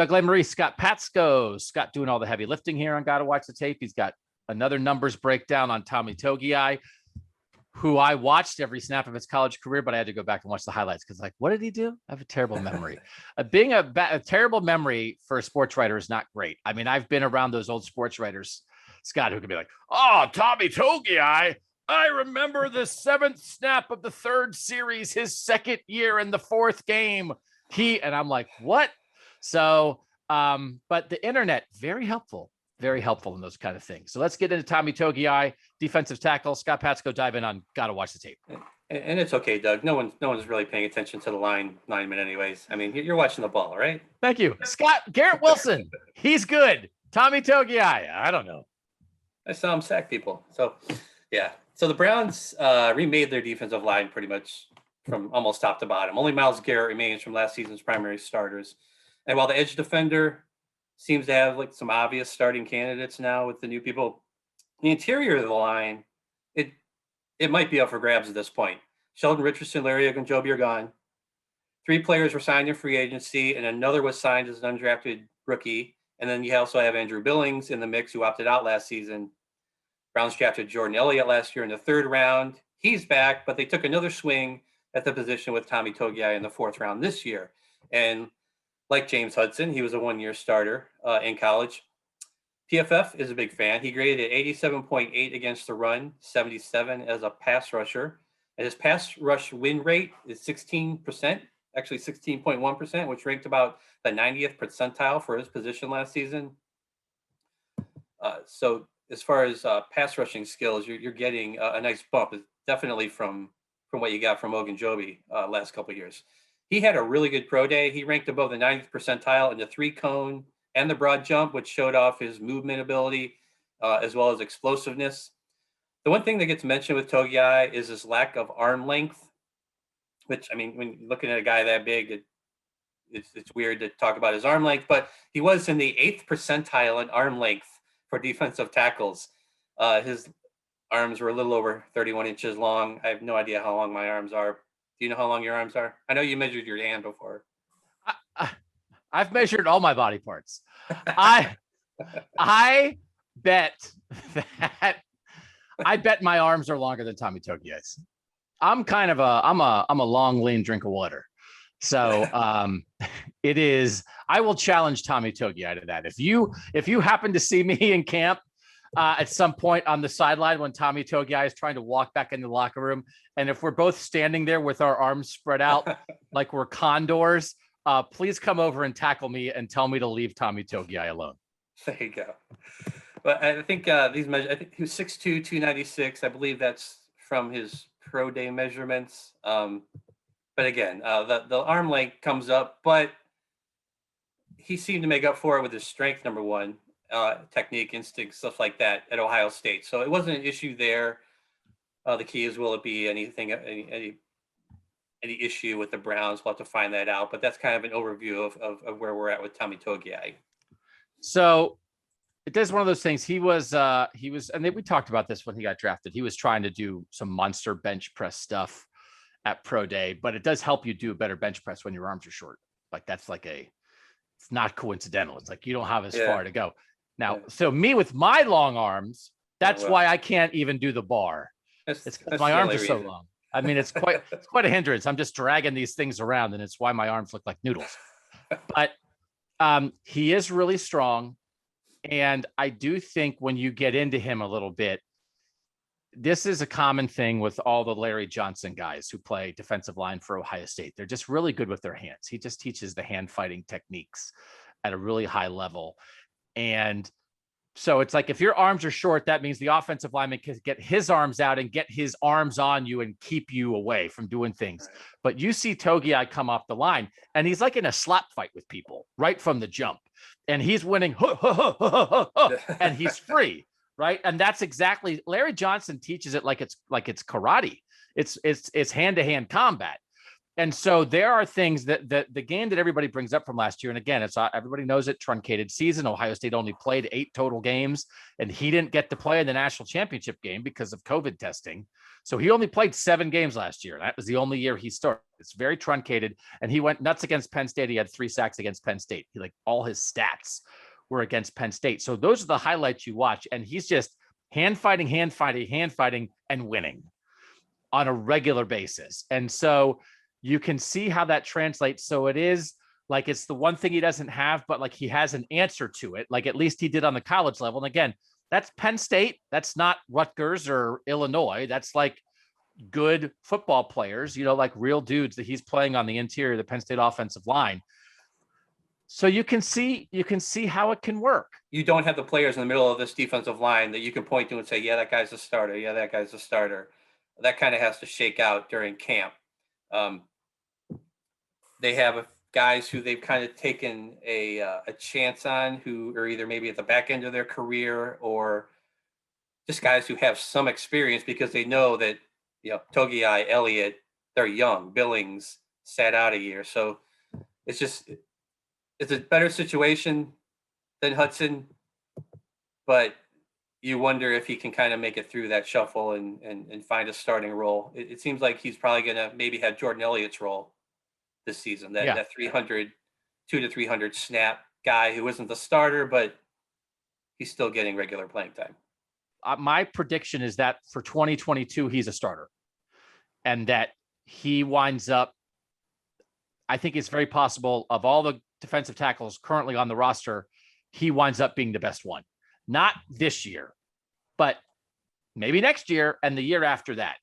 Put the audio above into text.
Doug Lesmerises, Scott Patsko. Scott doing all the heavy lifting here on Gotta Watch the Tape. He's got another numbers breakdown on Tommy Togiai, who I watched every snap of his college career, but I had to go back and watch the highlights because, like, what did he do? I have a terrible memory. Being a terrible memory for a sports writer is not great. I mean, I've been around those old sports writers, Scott, who can be like, oh, Tommy Togiai, I remember the 7th snap of the 3rd series, his 2nd year in the 4th game. And I'm like, what? So, but the internet, very helpful in those kind of things. So let's get into Tommy Togiai, defensive tackle. Scott Patsko, dive in on Gotta Watch the Tape. And it's okay, Doug. No one's really paying attention to the lineman anyways. I mean, you're watching the ball, right? Thank you. Scott, Garrett Wilson, he's good. Tommy Togiai, I don't know. I saw him sack people. So, yeah. So the Browns remade their defensive line pretty much from almost top to bottom. Only Myles Garrett remains from last season's primary starters. And while the edge defender seems to have like some obvious starting candidates now with the new people, the interior of the line, it might be up for grabs at this point. Sheldon Richardson, Larry Ogunjobi are gone. 3 players were signed in free agency, and another was signed as an undrafted rookie. And then you also have Andrew Billings in the mix, who opted out last season. Browns drafted Jordan Elliott last year in the 3rd round. He's back, but they took another swing at the position with Tommy Togiai in the 4th round this year. And like James Hudson, he was a 1-year starter in college. PFF is a big fan. He graded at 87.8 against the run, 77 as a pass rusher. And his pass rush win rate is 16%, actually 16.1%, which ranked about the 90th percentile for his position last season. So as far as pass rushing skills, you're getting a nice bump, definitely from what you got from Ogunjobi last couple of years. He had a really good pro day. He ranked above the 90th percentile in the 3-cone and the broad jump, which showed off his movement ability as well as explosiveness. The one thing that gets mentioned with Togiai is his lack of arm length, which, I mean, when looking at a guy that big, it's weird to talk about his arm length, but he was in the 8th percentile in arm length for defensive tackles. His arms were a little over 31 inches long. I have no idea how long my arms are. Do you know how long your arms are? I know you measured your hand before. I've measured all my body parts. I bet my arms are longer than Tommy Togiai's. I'm a long, lean drink of water. So it is, I will challenge Tommy Togiai to that. If you happen to see me in camp at some point on the sideline when Tommy Togiai is trying to walk back in the locker room, and if we're both standing there with our arms spread out like we're condors, please come over and tackle me and tell me to leave Tommy Togiai alone. There you go. But I think these measures, I think he was 6'2", 296. I believe that's from his pro day measurements. But again, the arm length comes up, but he seemed to make up for it with his strength, number one, technique, instinct, stuff like that at Ohio State. So it wasn't an issue there. The key is, will it be any issue with the Browns? We'll have to find that out. But that's kind of an overview of where we're at with Tommy Togiai. So it does one of those things. He was, and then we talked about this when he got drafted. He was trying to do some monster bench press stuff at pro day, but it does help you do a better bench press when your arms are short. Like that's like it's not coincidental. It's like you don't have as far to go. Now, so me with my long arms, that's why I can't even do the bar. It's my arms are so long. I mean, it's quite a hindrance. I'm just dragging these things around, and it's why my arms look like noodles. But he is really strong. And I do think when you get into him a little bit, this is a common thing with all the Larry Johnson guys who play defensive line for Ohio State. They're just really good with their hands. He just teaches the hand fighting techniques at a really high level. And so it's like, if your arms are short, that means the offensive lineman can get his arms out and get his arms on you and keep you away from doing things. But you see Togiai come off the line and he's like in a slap fight with people right from the jump, and he's winning and he's free. Right. And that's exactly, Larry Johnson teaches it like it's karate. It's hand-to-hand combat. And so there are things that the game that everybody brings up from last year, and again, it's everybody knows it, truncated season. Ohio State only played 8 total games, and he didn't get to play in the national championship game because of COVID testing. So he only played 7 games last year. That was the only year he started. It's very truncated, and he went nuts against Penn State. He had 3 sacks against Penn State. He, like, all his stats were against Penn State. So those are the highlights you watch, and he's just hand fighting, and winning on a regular basis. And so you can see how that translates. So it is like, it's the one thing he doesn't have, but like he has an answer to it. Like at least he did on the college level. And again, that's Penn State. That's not Rutgers or Illinois. That's like good football players, you know, like real dudes that he's playing on the interior of the Penn State offensive line. So you can see how it can work. You don't have the players in the middle of this defensive line that you can point to and say, yeah, that guy's a starter. Yeah, that guy's a starter. That kind of has to shake out during camp. They have guys who they've kind of taken a chance on, who are either maybe at the back end of their career or just guys who have some experience because they know that, you know, Togiai, Elliott, they're young. Billings sat out a year. So it's a better situation than Hudson, but you wonder if he can kind of make it through that shuffle and find a starting role. It seems like he's probably going to maybe have Jordan Elliott's role this season, that 200 to 300 snap guy who isn't the starter, but he's still getting regular playing time. My prediction is that for 2022, he's a starter, and that he winds up, I think it's very possible, of all the defensive tackles currently on the roster, he winds up being the best one. Not this year, but maybe next year and the year after that.